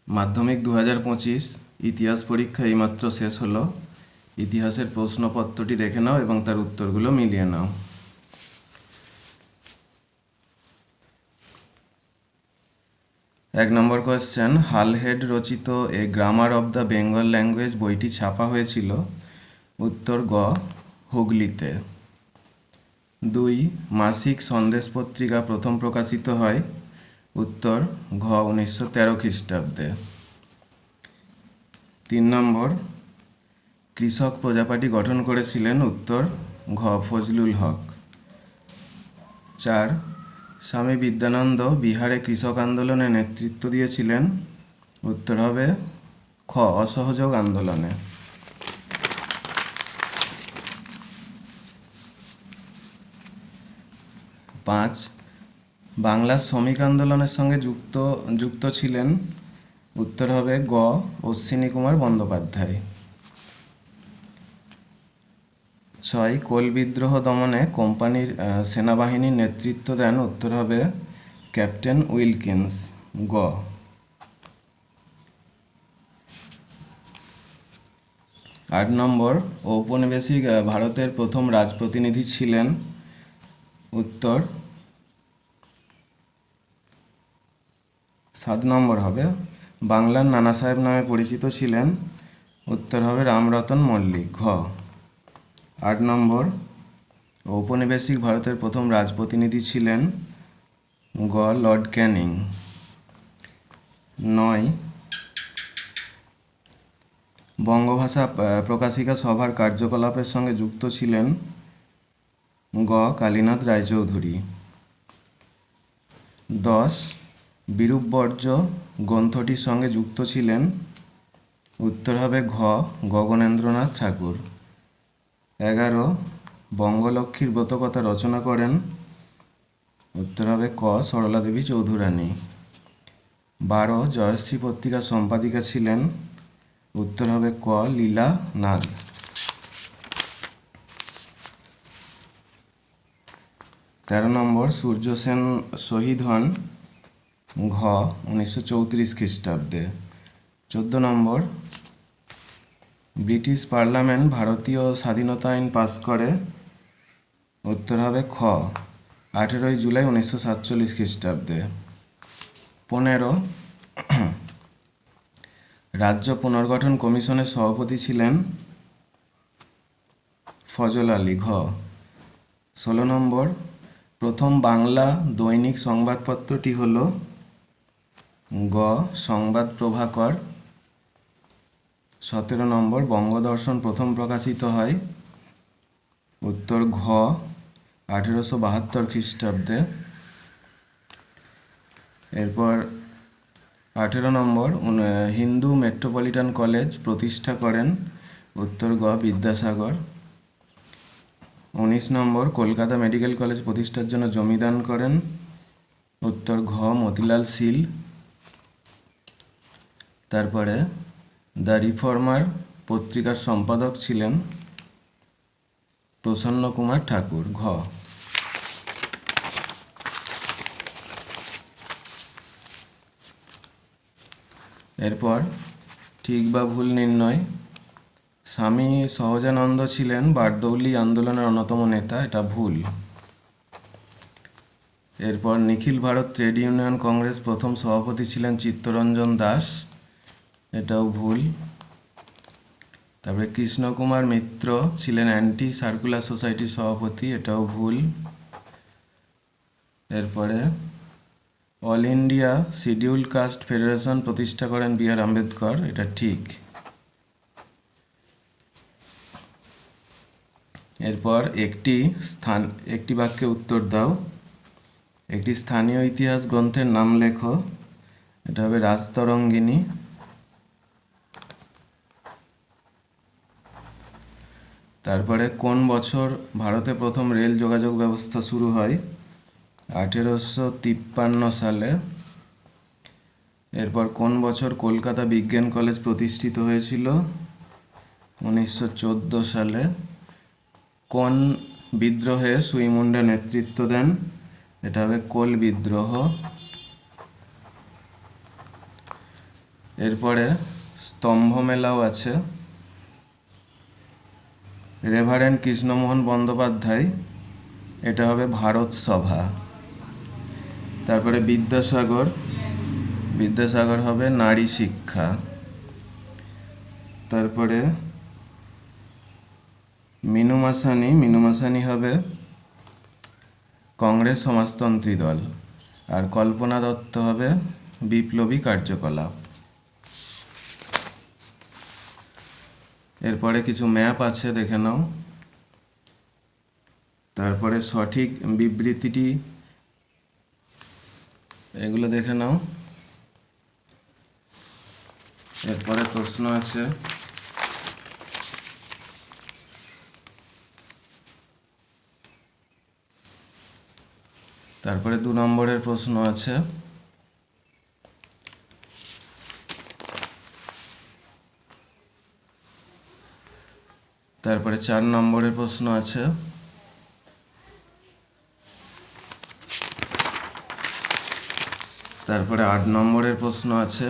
মাধ্যমিক 2025 ইতিহাস পরীক্ষা এইমাত্র শেষ হলো। ইতিহাসের প্রশ্নপত্রটি দেখে নাও এবং তার উত্তরগুলো মিলিয়ে নাও। এক নম্বর কোয়েশ্চেন, হালহেড রচিত a grammar of the Bengal language বইটি ছাপা হয়েছিল? উত্তর গ, হুগলিতে। 2, মাসিক সন্দেশ পত্রিকা প্রথম প্রকাশিত হয়? উত্তর ঘ, 1913 খ্রিস্টাব্দে। 3 নম্বর, কৃষক প্রজাপার্টি গঠন করেছিলেন? উত্তর ঘ, ফজলুল হক। 4, স্বামী বিদ্যানন্দ বিহারে কৃষক আন্দোলনে নেতৃত্ব দিয়েছিলেন? উত্তর হবে খ, অসহযোগ আন্দোলনে। 5, বাংলার শ্রমিক আন্দোলনের সঙ্গে যুক্ত ছিলেন? উত্তর হবে গ, অশ্বিনী কুমার বন্দ্যোপাধ্যায়। 6, কোল বিদ্রোহ দমনে কোম্পানির সেনাবাহিনীর নেতৃত্ব দেন? উত্তর হবে ক্যাপ্টেন উইলকিন্স, গ। 8 নম্বর, ঔপনিবেশিক ভারতের প্রথম রাজপ্রতিনিধি ছিলেন? উত্তর 7 নম্বর হবে, বাংলার নানা সাহেব নামে পরিচিত ছিলেন? উত্তর হবে রামরতন মল্লিক, ঘ। 8 নম্বর, ঔপনিবেশিক ভারতের প্রথম রাজপ্রতিনিধি ছিলেন? গ, লর্ড ক্যানিং। 9, বঙ্গভাষা প্রকাশিকা সভার কার্যকলাপের সঙ্গে যুক্ত ছিলেন? গ, কালীনাথ রায়চৌধুরী। 10, বিরূপবর্জ্য গ্রন্থটির সঙ্গে যুক্ত ছিলেন? উত্তর হবে ঘ, গগনেন্দ্রনাথ ঠাকুর। 11, বঙ্গলক্ষ্মীর ব্রতকথা রচনা করেন? উত্তর হবে ক, সরলা দেবী চৌধুরানী। 12, জয়শ্রী পত্রিকার সম্পাদিকা ছিলেন? উত্তর হবে ক, লীলা নাগ। 13 নম্বর, সূর্য সেন শহীদ হন? ঘ, 1934 খ্রিস্টাব্দে। 14 নম্বর, ব্রিটিশ পার্লামেন্ট ভারতীয় স্বাধীনতা আইন পাস করে? উত্তর হবে খ, 18 জুলাই 1947 খ্রিস্টাব্দে। 15, রাজ্য পুনর্গঠন কমিশনের সভাপতি ছিলেন? ফজল আলী, ঘ। 16 নম্বর, প্রথম বাংলা দৈনিক সংবাদপত্রটি হল? গ, সংবাদ প্রভাকর। 17 নম্বর, বঙ্গদর্শন প্রথম প্রকাশিত হয়? উত্তর ঘ, 1872 খ্রিস্টাব্দে। এরপর 18 নম্বর, হিন্দু মেট্রোপলিটন কলেজ প্রতিষ্ঠা করেন? উত্তর গ, বিদ্যাসাগর। 19 নম্বর, কলকাতা মেডিকেল কলেজ প্রতিষ্ঠার জন্য জমি দান করেন? উত্তর ঘ, মতিলাল শীল। তারপরে দ্য রিফর্মার পত্রিকার সম্পাদক ছিলেন? প্রসন্ন কুমার ঠাকুর, ঘ। এরপর ঠিক বা ভুল নির্ণয়। স্বামী সহজানন্দ ছিলেন বারদৌলি আন্দোলনের অন্যতম নেতা, এটা ভুল। এরপর নিখিল ভারত ট্রেড ইউনিয়ন কংগ্রেস প্রথম সভাপতি ছিলেন চিত্তরঞ্জন দাস, এটাও ভুল। তারপরে কৃষ্ণকুমার মিত্র ছিলেন অ্যান্টি সার্কুলার সোসাইটির সভাপতি, এটাও ভুল। এরপরে all India scheduled caste federation প্রতিষ্ঠা করেন বি আর আম্বেদকর, এটা ঠিক। এরপর একটি বাক্যে উত্তর দাও। একটি স্থানীয় ইতিহাস গ্রন্থের নাম লেখো, এটা হবে রাজতরঙ্গিনী। তারপরে কোন বছর ভারতে প্রথম রেল যোগাযোগ ব্যবস্থা শুরু হয়? 1853 সালে। এরপর কোন বছর কলকাতা বিজ্ঞান কলেজ প্রতিষ্ঠিত হয়েছিল? 1914 সালে। কোন বিদ্রোহে সুই মুন্ডা নেতৃত্ব দেন? এটা হবে কোল বিদ্রোহ। এরপরে স্তম্ভ মেলাও আছে। রেভারেন্ড কৃষ্ণমোহন বন্দ্যোপাধ্যায়, এটা হবে ভারত সভা। তারপরে বিদ্যাসাগর, বিদ্যাসাগর হবে নারী শিক্ষা। তারপরে মিনু মাসানি, মিনু মাসানি হবে কংগ্রেস সমাজতন্ত্রী দল। আর কল্পনা দত্ত হবে বিপ্লবী কার্যকলাপ। এরপরে কিছু ম্যাপ আছে, দেখে নাও। তারপরে সঠিক বিবৃতিটি, এগুলো দেখে নাও। এরপরে প্রশ্ন আছে, তারপরে 2 নম্বরের প্রশ্ন আছে। তারপরে 4 নম্বরের প্রশ্ন আছে। তারপরে 8 নম্বরের প্রশ্ন আছে।